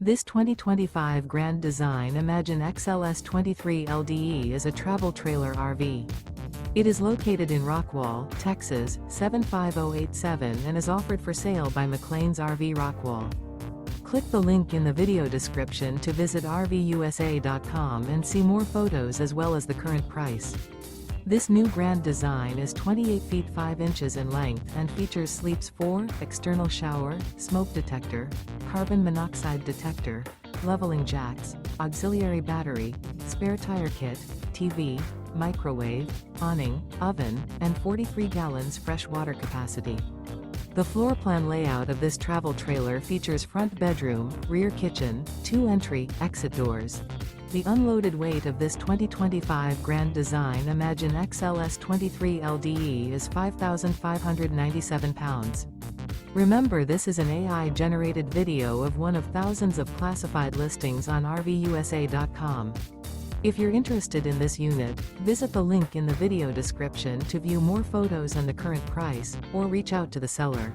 This 2025 Grand Design Imagine XLS 23 LDE is a travel trailer RV. It is located in Rockwall, Texas, 75087 and is offered for sale by McClain's RV Rockwall. Click the link in the video description to visit RVUSA.com and see more photos as well as the current price. This new Grand Design is 28 feet 5 inches in length and features sleeps 4, external shower, smoke detector, carbon monoxide detector, leveling jacks, auxiliary battery, spare tire kit, TV, microwave, awning, oven, and 43 gallons fresh water capacity. The floor plan layout of this travel trailer features front bedroom, rear kitchen, 2 entry, exit doors. The unloaded weight of this 2025 Grand Design Imagine XLS 23 LDE is 5,597 pounds. Remember, this is an AI-generated video of one of thousands of classified listings on RVUSA.com. If you're interested in this unit, visit the link in the video description to view more photos and the current price, or reach out to the seller.